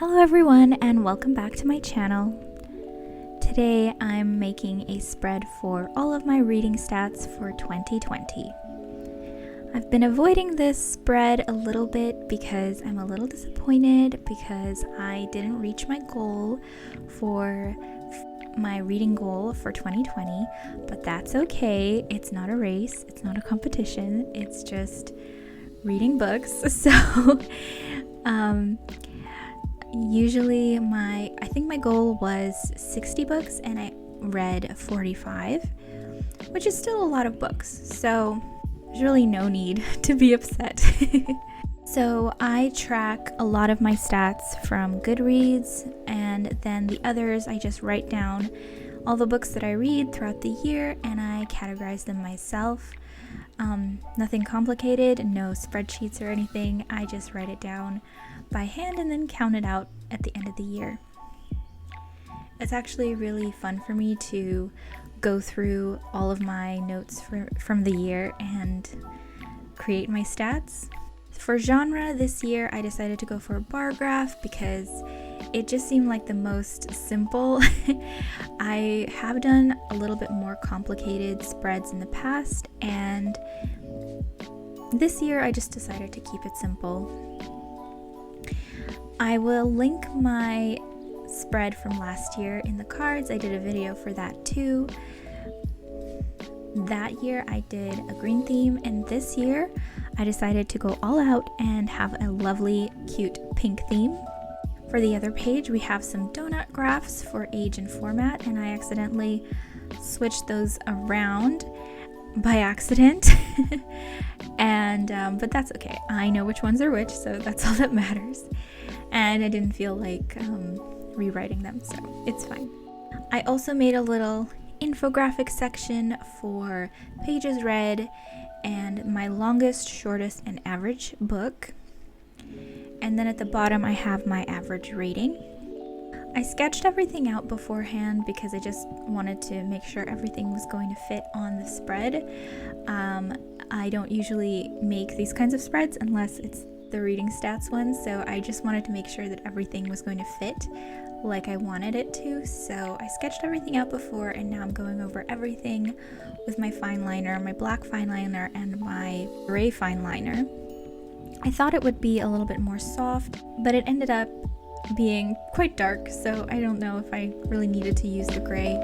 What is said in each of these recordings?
Hello everyone and welcome back to my channel. Today I'm making a spread for all of my reading stats for 2020. I've been avoiding this spread a little bit because I'm a little disappointed because I didn't reach my goal for my reading goal for 2020, but that's okay. It's not a race, it's not a competition, it's just reading books. So usually I think my goal was 60 books and I read 45, which is still a lot of books, so there's really no need to be upset. So I track a lot of my stats from Goodreads, and then the others I just write down all the books that I read throughout the year and I categorize them myself. Nothing complicated, no spreadsheets or anything. I just write it down by hand and then count it out at the end of the year. It's actually really fun for me to go through all of my notes from the year and create my stats. For genre this year, I decided to go for a bar graph because it just seemed like the most simple. I have done a little bit more complicated spreads in the past, and this year I just decided to keep it simple. I will link my spread from last year in the cards. I did a video for that too. That year I did a green theme, and this year I decided to go all out and have a lovely, cute pink theme. For the other page, we have some donut graphs for age and format, and I accidentally switched those around by accident. But that's okay. I know which ones are which, so that's all that matters. And I didn't feel like rewriting them, so it's fine. I also made a little infographic section for pages read and my longest, shortest, and average book. And then at the bottom I have my average rating. I sketched everything out beforehand because I just wanted to make sure everything was going to fit on the spread. I don't usually make these kinds of spreads unless it's the reading stats one, so I just wanted to make sure that everything was going to fit like I wanted it to. So I sketched everything out before, and now I'm going over everything with my fine liner, my black fine liner and my gray fine liner. I thought it would be a little bit more soft, but it ended up being quite dark, so I don't know if I really needed to use the gray.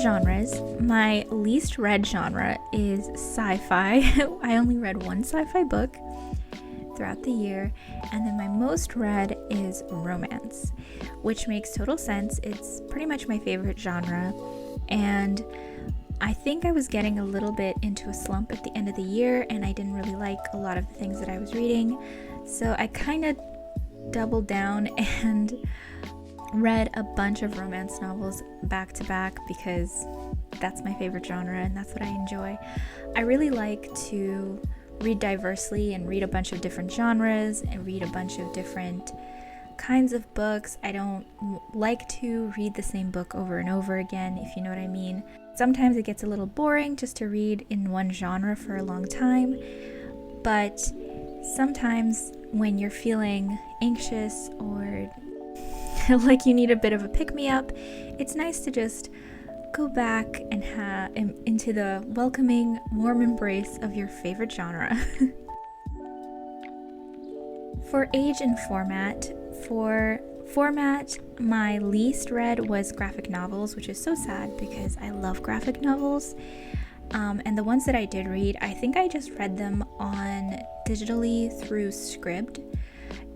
Genres, my least read genre is sci-fi. I only read one sci-fi book throughout the year, and then my most read is romance, which makes total sense. It's pretty much my favorite genre, and I think I was getting a little bit into a slump at the end of the year and I didn't really like a lot of the things that I was reading, so I kind of doubled down and read a bunch of romance novels back to back because that's my favorite genre and that's what I enjoy. I really like to read diversely and read a bunch of different genres and read a bunch of different kinds of books. I don't like to read the same book over and over again, if you know what I mean. Sometimes it gets a little boring just to read in one genre for a long time, but sometimes when you're feeling anxious or like you need a bit of a pick-me-up, it's nice to just go back and into the welcoming, warm embrace of your favorite genre. For age and format, my least read was graphic novels, which is so sad because I love graphic novels. And the ones that I did read, I think I just read them on digitally through Scribd.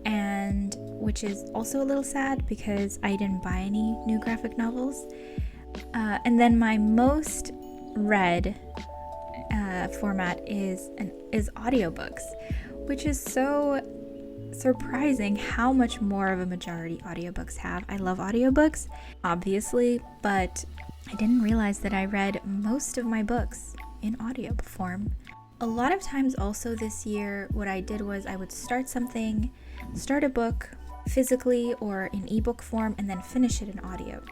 and which is also a little sad because I didn't buy any new graphic novels. And then my most read format is audiobooks, which is so surprising how much more of a majority audiobooks have. I love audiobooks, obviously, but I didn't realize that I read most of my books in audio form. A lot of times also this year, what I did was I would start a book physically or in ebook form, and then finish it in audio.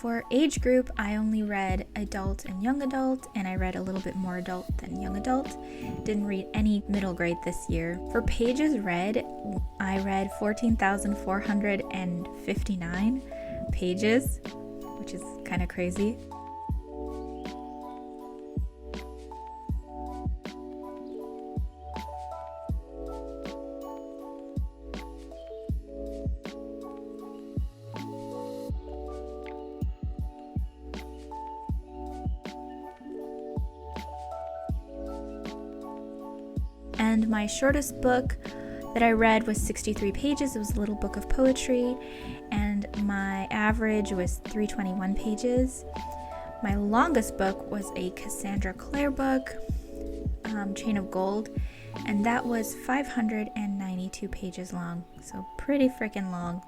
For age group, I only read adult and young adult, and I read a little bit more adult than young adult. Didn't read any middle grade this year. For pages read, I read 14,459 pages, which is kind of crazy. And my shortest book that I read was 63 pages. It was a little book of poetry, and my average was 321 pages. My longest book was a Cassandra Clare book, Chain of Gold, and that was 592 pages long, so pretty freaking long.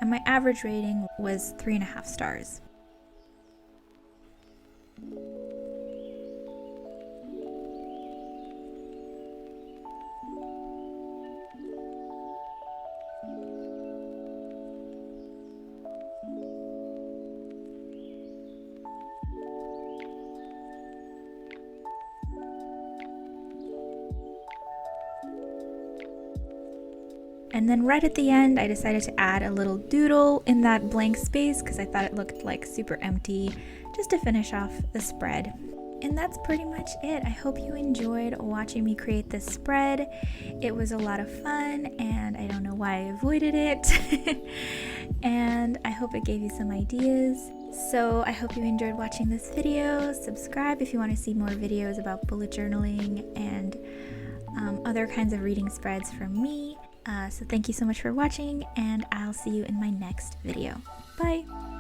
And my average rating was 3.5 stars. And then right at the end, I decided to add a little doodle in that blank space because I thought it looked like super empty, just to finish off the spread. And that's pretty much it. I hope you enjoyed watching me create this spread. It was a lot of fun, and I don't know why I avoided it. And I hope it gave you some ideas. So I hope you enjoyed watching this video. Subscribe if you want to see more videos about bullet journaling and other kinds of reading spreads from me. So thank you so much for watching, and I'll see you in my next video. Bye!